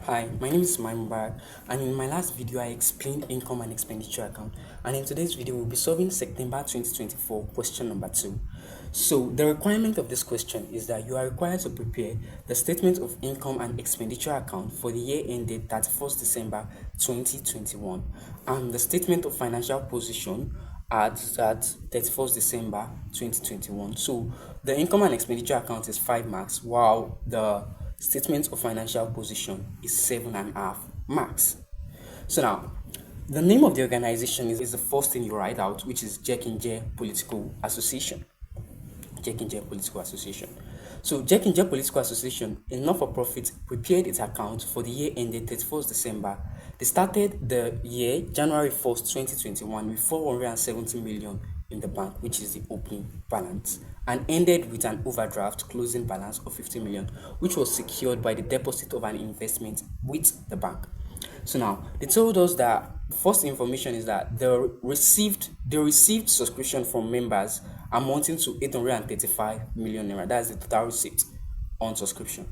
Hi, my name is Maimubarak, and in my last video I explained Income and Expenditure Account, and in today's video we'll be solving September 2024 question number 2. So the requirement of this question is that you are required to prepare the statement of Income and Expenditure Account for the year ended 31st December 2021 and the statement of financial position at 31st December 2021. So the Income and Expenditure Account is 5 marks, while the statement of financial position is 7.5 marks. So now, the name of the organization is the first thing you write out, which is Jinger Political Association. Jinger Political Association. So Jinger Political Association, a not-for-profit, prepared its account for the year ended 31st December. They started the year January 1st, 2021 with 470 million in the bank, which is the opening balance, and ended with an overdraft closing balance of 50 million, which was secured by the deposit of an investment with the bank. So now they told us that first information is that they received subscription from members amounting to 835 million naira. That's the total receipt on subscription,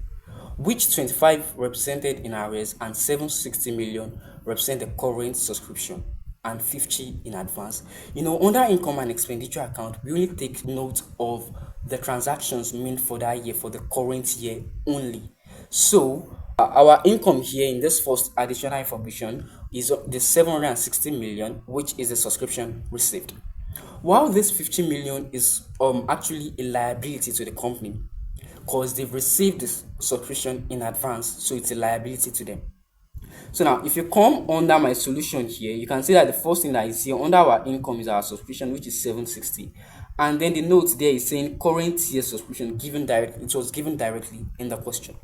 which 25 represented in arrears and 760 million represent the current subscription and 50 in advance. Under income and expenditure account, we only take note of the transactions made for that year, for the current year only. So our income here in this first additional information is the 760 million, which is the subscription received. While this 50 million is actually a liability to the company because they've received this subscription in advance, so it's a liability to them. So now, if you come under my solution here, you can see that the first thing that is here under our income is our subscription, which is 760, and then the note there is saying current year subscription given directly. It was given directly in the question.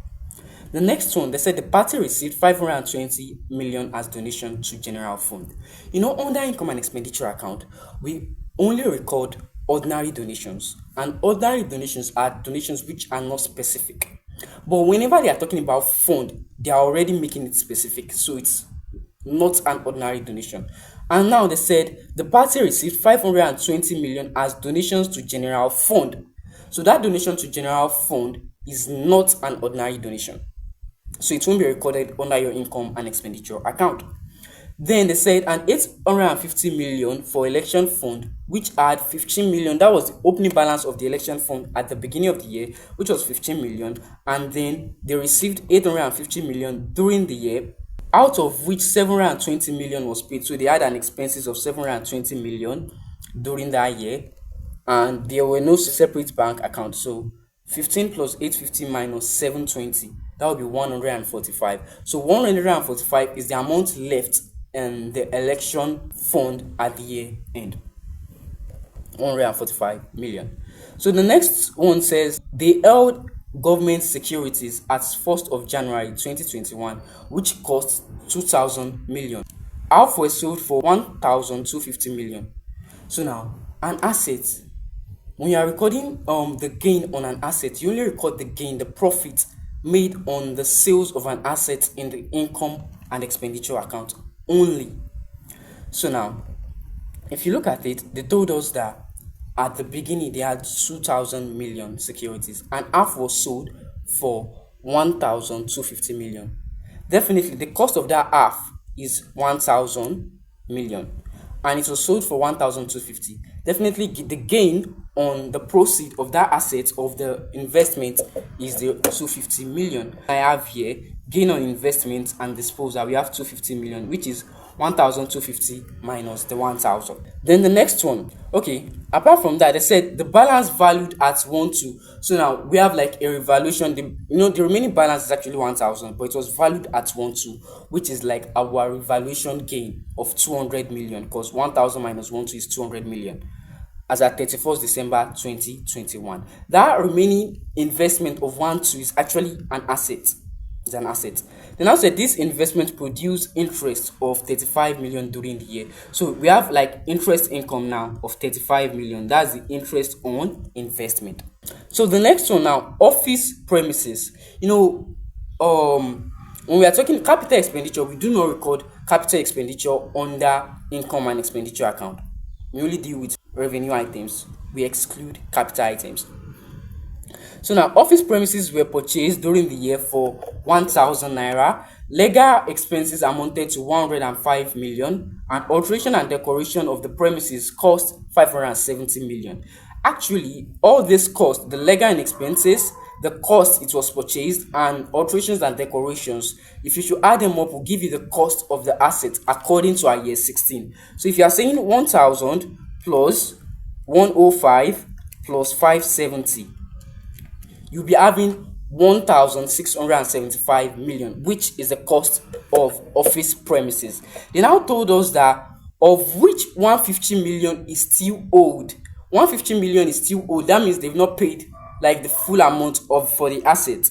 The next one, they said the party received 520 million as donation to general fund. Under income and expenditure account, we only record ordinary donations, and ordinary donations are donations which are not specific. But whenever they are talking about fund, they are already making it specific, so it's not an ordinary donation. And now they said the party received 520 million as donations to general fund. So that donation to general fund is not an ordinary donation, so it won't be recorded under your income and expenditure account. Then they said an 850 million for election fund, which had 15 million. That was the opening balance of the election fund at the beginning of the year, which was 15 million. And then they received 850 million during the year, out of which 720 million was paid. So they had an expenses of 720 million during that year, and there were no separate bank accounts. So 15 plus 850 minus 720, that would be 145. So 145 is the amount left in the election fund at the year end. 145 million. So the next one says they held government securities at 1st of January 2021, which cost 2,000 million. Half were sold for 1,250 million. So now, an asset, when you are recording the gain on an asset, you only record the gain, the profit made on the sales of an asset in the income and expenditure account only. So now, if you look at it, they told us that at the beginning they had 2,000 million securities and half was sold for 1,250 million. Definitely the cost of that half is 1,000 million and it was sold for 1,250. Definitely the gain on the proceed of that asset of the investment is the 250 million. I have here gain on investment and disposal. We have 250 million, which is 1,250 minus the 1,000. Then the next one, okay, apart from that, they said the balance valued at 1,2. So now we have like a revaluation. The remaining balance is actually 1,000, but it was valued at 1,2, which is like our revaluation gain of 200 million, because 1,000 minus 1,2 is 200 million as at 31st December 2021. That remaining investment of 1,2 is actually an asset. It's an asset. They now said this investment produced interest of 35 million during the year. So we have like interest income now of 35 million. That's the interest on investment. So the next one now, office premises. When we are talking capital expenditure, we do not record capital expenditure under income and expenditure account. We only deal with revenue items. We exclude capital items. So now office premises were purchased during the year for 1,000 naira. Legal expenses amounted to 105 million, and alteration and decoration of the premises cost 570 million. Actually, all this cost, the legal and expenses, the cost it was purchased, and alterations and decorations, if you should add them up, will give you the cost of the asset according to our year 16. So if you are saying 1000 plus 105 plus 570, you'll be having 1,675 million, which is the cost of office premises. They now told us that of which 150 million is still owed. 150 million is still owed. That means they've not paid like the full amount of for the asset.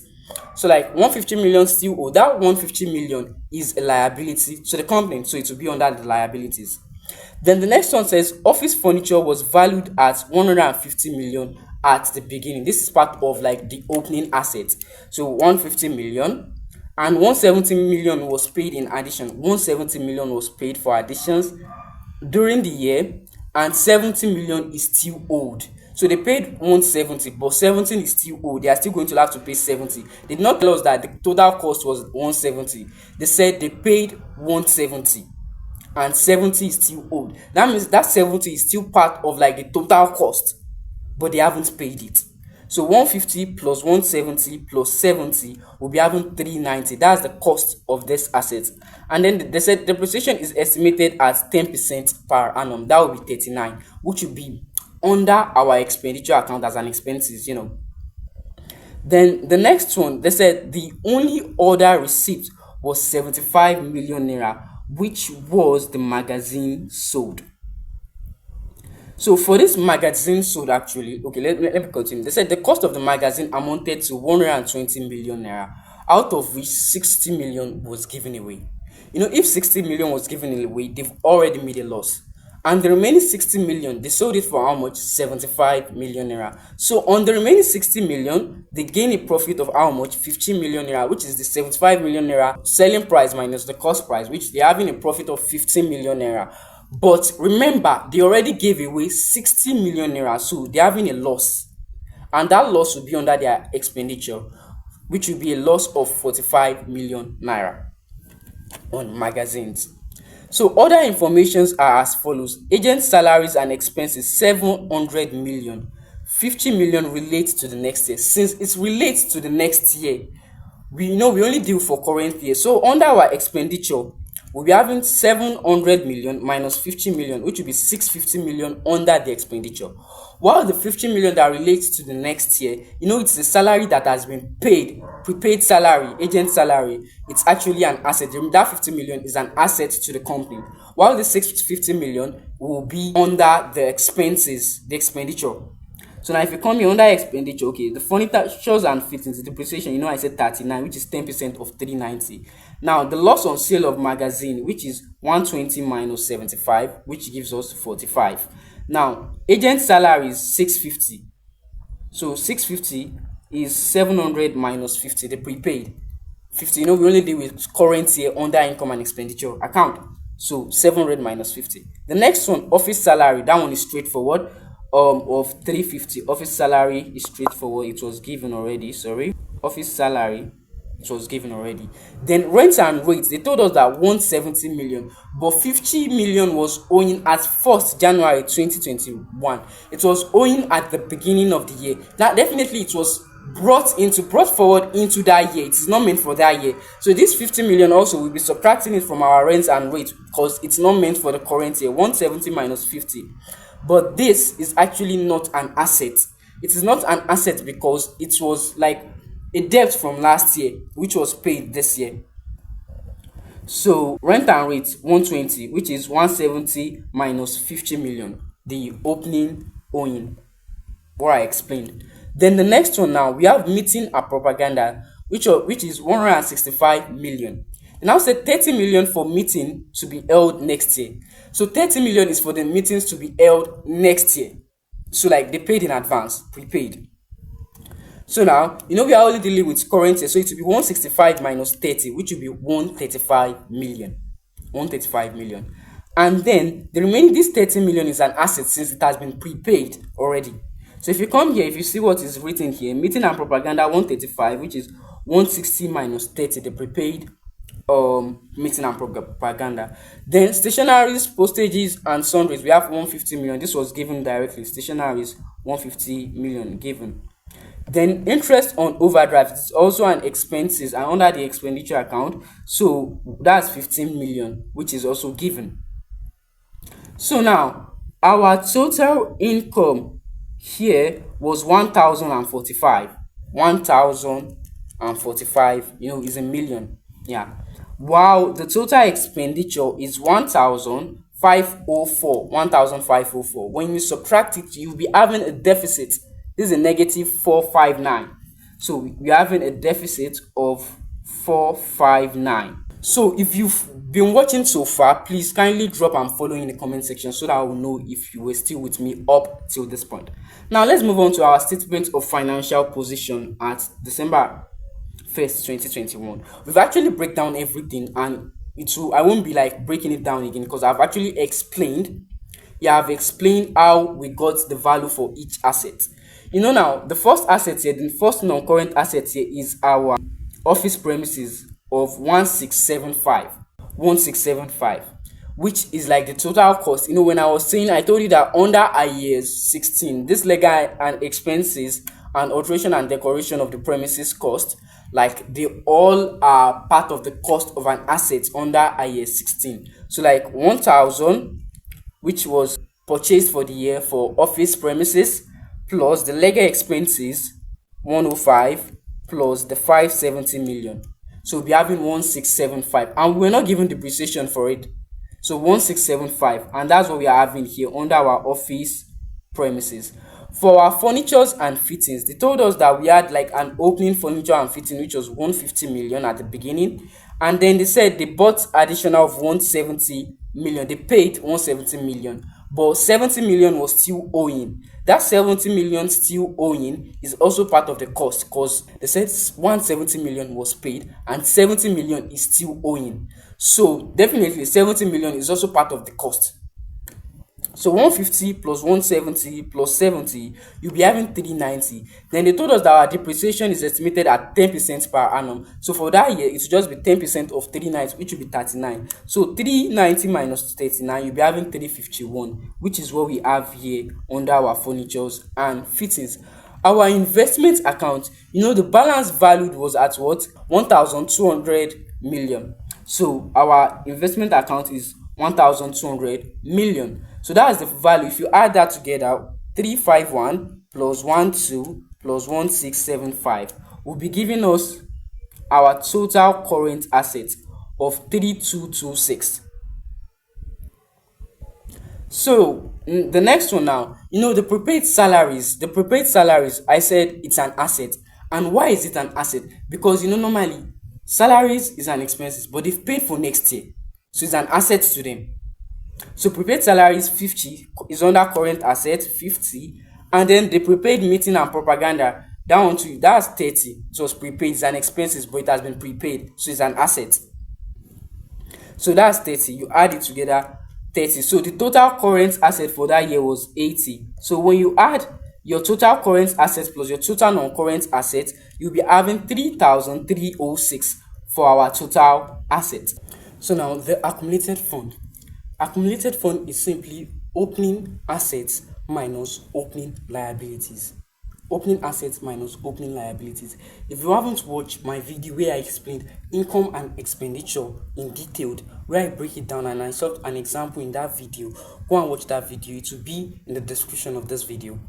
So like 150 million still owed. That 150 million is a liability to the company, so it will be under the liabilities. Then the next one says office furniture was valued at 150 million at the beginning. This is part of like the opening asset. So 150 million and 170 million was paid in addition. 170 million was paid for additions during the year, and 70 million is still owed. So they paid 170, but 17 is still owed. They are still going to have to pay 70. They did not tell us that the total cost was 170. They said they paid 170 and 70 is still owed. That means that 70 is still part of like the total cost, but they haven't paid it. So 150 plus 170 plus 70 will be having 390. That's the cost of this asset. And then they said depreciation is estimated at 10% per annum. That will be 39, which will be under our expenditure account as an expenses. Then the next one, they said the only order receipt was 75 million naira, which was the magazine sold. So for this magazine sold, actually, okay, let me continue. They said the cost of the magazine amounted to 120 million naira, out of which 60 million was given away. If 60 million was given away, they've already made a loss. And the remaining 60 million, they sold it for how much? 75 million naira. So on the remaining 60 million, they gain a profit of how much? 15 million naira, which is the 75 million naira selling price minus the cost price, which they're having a profit of 15 million naira. But remember, they already gave away 60 million naira, so they're having a loss. And that loss will be under their expenditure, which will be a loss of 45 million naira on magazines. So other informations are as follows. Agent salaries and expenses 700 million. 50 million relates to the next year. Since it relates to the next year, we only deal for current year. So under our expenditure, we'll be having 700 million minus 50 million, which will be 650 million under the expenditure. While the 50 million that relates to the next year, it's the salary that has been paid, prepaid salary, agent salary. It's actually an asset. That 50 million is an asset to the company. While the 650 million will be under the expenses, the expenditure. So now if you come here under expenditure, okay, the furnitures and fittings, the depreciation, I said 39, which is 10% of 390. Now the loss on sale of magazine, which is 120 minus 75, which gives us 45. Now agent salary is 650. So 650 is 700 minus 50, the prepaid. 50, we only deal with current year under income and expenditure account. So 700 minus 50. The next one, office salary, that one is straightforward. Of 350. Office salary is straightforward. It was given already. Office salary, it was given already. Then rent and rates, they told us that 170 million, but 50 million was owing at 1st January 2021. It was owing at the beginning of the year. Now definitely it was brought forward into that year. It is not meant for that year. So this 50 million also will be subtracting it from our rent and rate, because it's not meant for the current year. 170 minus 50. But this is actually not an asset. It is not an asset because it was like a debt from last year, which was paid this year. So rent and rate 120, which is 170 minus 50 million, the opening owing, what I explained. Then the next one, now we have meeting and propaganda, which is 165 million. They now say 30 million for meeting to be held next year. So 30 million is for the meetings to be held next year. So like they paid in advance, prepaid. So now, we are only dealing with current year. So it will be 165 minus 30, which will be 135 million. 135 million. And then the remaining, this 30 million is an asset since it has been prepaid already. So if you come here, if you see what is written here, meeting and propaganda 135, which is 160 minus 30, the prepaid meeting and propaganda. Then stationaries, postages, and sundries, we have 150 million. This was given directly. Stationaries, 150 million given. Then interest on overdraft is also an expenses and under the expenditure account. So that's 15 million, which is also given. So now our total income here was 1045. 1045, is a million. Yeah. While the total expenditure is 1504. 1504. When you subtract it, you'll be having a deficit. This is a negative 459. So we're having a deficit of 459. So if you've been watching so far, please kindly drop and follow in the comment section so that I will know if you were still with me up till this point. Now let's move on to our statement of financial position at December 1st, 2021. We've actually break down everything, and I won't be like breaking it down again because I've actually explained. Yeah, I've explained how we got the value for each asset. Now the first asset here, the first non-current asset here is our office premises of 1675, which is like the total cost. When I was saying, I told you that under Arrears 16, this legal and expenses and alteration and decoration of the premises cost, like they all are part of the cost of an asset under Arrears 16. So like 1000, which was purchased for the year for office premises, plus the legal expenses 105, plus the 570 million. So we'll be having 1675, and we're not given depreciation for it. So 1675, and that's what we are having here under our office premises. For our furnitures and fittings, they told us that we had like an opening furniture and fitting which was 150 million at the beginning, and then they said they bought additional of 170 million. They paid 170 million, but 70 million was still owing. That 70 million still owing is also part of the cost, because they said 170 million was paid and 70 million is still owing. So definitely 70 million is also part of the cost. So 150 plus 170 plus 70, you'll be having 390. Then they told us that our depreciation is estimated at 10% per annum. So for that year, it will just be 10% of 390, which will be 39. So 390 minus 39, you'll be having 351, which is what we have here under our furnitures and fittings. Our investment account, the balance valued was at what? 1,200 million. So our investment account is 1,200 million. So that's the value. If you add that together, 351 plus 12 plus 1675 will be giving us our total current assets of 3226. So the next one now, the prepaid salaries. The prepaid salaries, I said it's an asset. And why is it an asset? Because normally salaries is an expenses, but they've paid for next year, so it's an asset to them. So prepaid salaries 50 is under current asset 50, and then the prepaid meeting and propaganda, that one too, that's 30. It was prepaid, it's an expenses, but it has been prepaid, so it's an asset. So that's 30. You add it together, 30. So the total current asset for that year was 80. So when you add your total current assets plus your total non-current assets, you'll be having 3,306 for our total assets. So now the accumulated fund. Accumulated fund is simply opening assets minus opening liabilities. Opening assets minus opening liabilities. If you haven't watched my video where I explained income and expenditure in detail, where I break it down and I solved an example in that video, go and watch that video. It will be in the description of this video.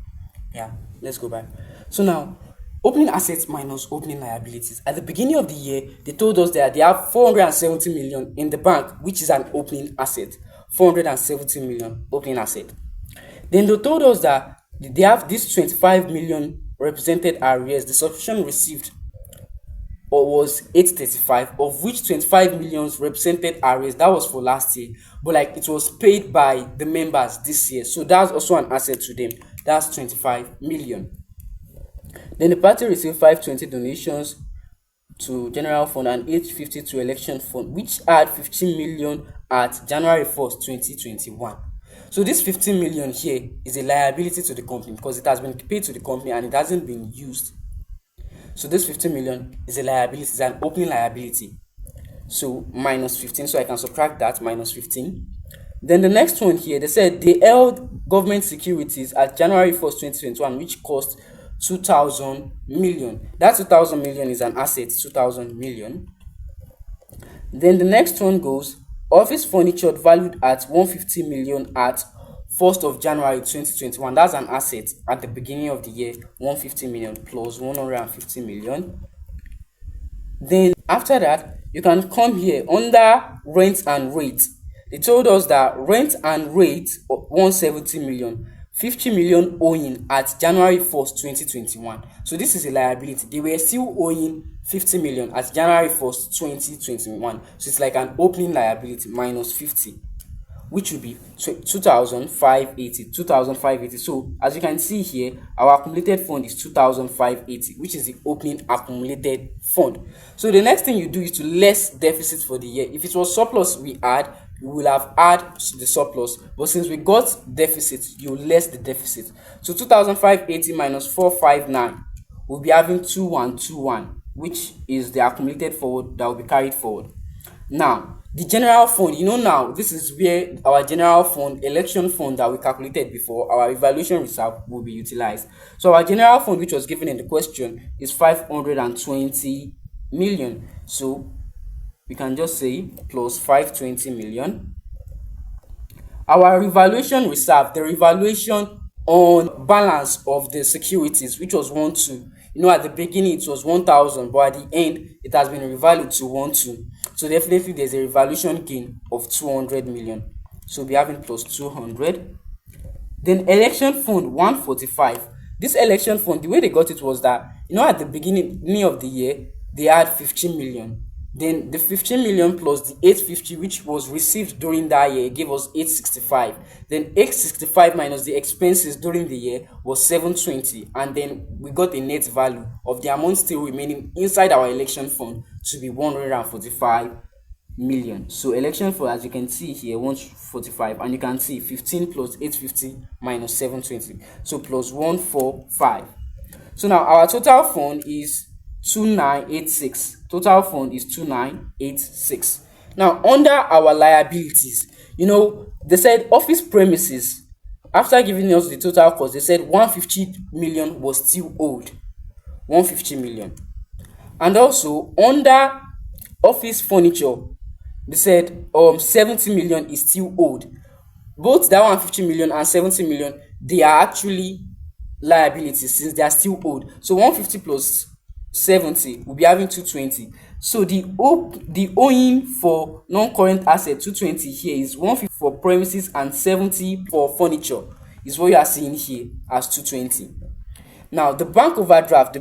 Yeah, let's go back. So now, opening assets minus opening liabilities. At the beginning of the year, they told us that they have 470 million in the bank, which is an opening asset. 470 million opening asset. Then they told us that they have this 25 million represented arrears. The subscription received was 835, of which 25 millions represented arrears. That was for last year, but like it was paid by the members this year, so that's also an asset to them. That's 25 million. Then the party received 520 donations to general fund and 850 to election fund, which had 15 million at January 1st, 2021. So this 15 million here is a liability to the company because it has been paid to the company and it hasn't been used. So this 15 million is a liability, it's an opening liability. So minus 15, so I can subtract that, minus 15. Then the next one here, they said they held government securities at January 1st, 2021, which cost 2,000 million. That 2,000 million is an asset, 2,000 million. Then the next one goes, office furniture valued at 150 million at 1st of January 2021. That's an asset at the beginning of the year, 150 million plus 150 million. Then after that, you can come here under rent and rate. They told us that rent and rate 170 million, 50 million owing at January 1st, 2021. So this is a liability. They were still owing 50 million at January 1st, 2021. So it's like an opening liability minus 50, which would be 2,580. So as you can see here, our accumulated fund is 2,580, which is the opening accumulated fund. So the next thing you do is to less deficit for the year. If it was surplus we will have add the surplus, but since we got deficit, you less the deficit. So 2,580 minus 459, we'll be having 2121, which is the accumulated forward that will be carried forward. Now the general fund, now this is where our general fund, election fund that we calculated before, our evaluation reserve, will be utilized. So our general fund, which was given in the question, is 520 million. So we can just say plus 520 million. Our revaluation reserve, the revaluation on balance of the securities, which was 12. At the beginning it was 1,000, but at the end it has been revalued to 12. So definitely there's a revaluation gain of 200 million. So we'll be having plus 200. Then election fund 145. This election fund, the way they got it was that at the beginning of the year they had 15 million. Then the 15 million plus the 850, which was received during that year, gave us 865. Then 865 minus the expenses during the year was 720, and then we got a net value of the amount still remaining inside our election fund to be 145 million. So election fund, as you can see here, 145, and you can see 15 plus 850 minus 720, so plus 145. So now our total fund is 2986. Total fund is 2986. Now under our liabilities, they said office premises, after giving us the total cost, they said 150 million was still owed. 150 million. And also under office furniture, they said 70 million is still owed. Both that 150 million and 70 million, they are actually liabilities since they are still owed. So 150 plus 70 will be having 220. So the owing for non-current asset 220 here is 150 for premises and 70 for furniture, is what you are seeing here as 220. Now the bank overdraft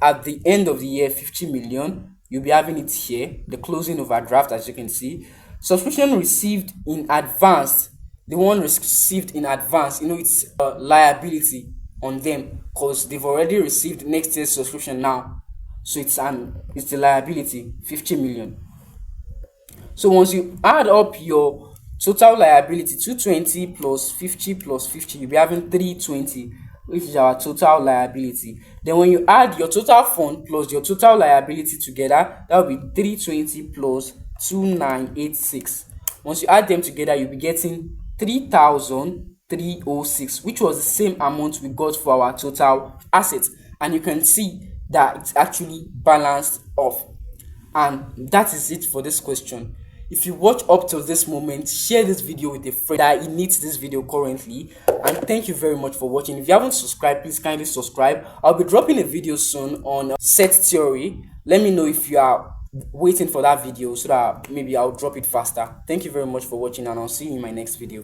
at the end of the year, 50 million. You'll be having it here, the closing overdraft, as you can see. Subscription received in advance, the one received in advance, it's a liability on them because they've already received next year's subscription now. So it's the liability, 50 million. So once you add up your total liability, 220 plus 50 plus 50, you'll be having 320, which is our total liability. Then when you add your total fund plus your total liability together, that will be 320 plus 2986. Once you add them together, you'll be getting 3,306, which was the same amount we got for our total assets. And you can see that it's actually balanced off. And that is it for this question. If you watch up to this moment, share this video with a friend that needs this video currently. And thank you very much for watching. If you haven't subscribed, please kindly subscribe. I'll be dropping a video soon on set theory. Let me know if you are waiting for that video so that maybe I'll drop it faster. Thank you very much for watching, and I'll see you in my next video.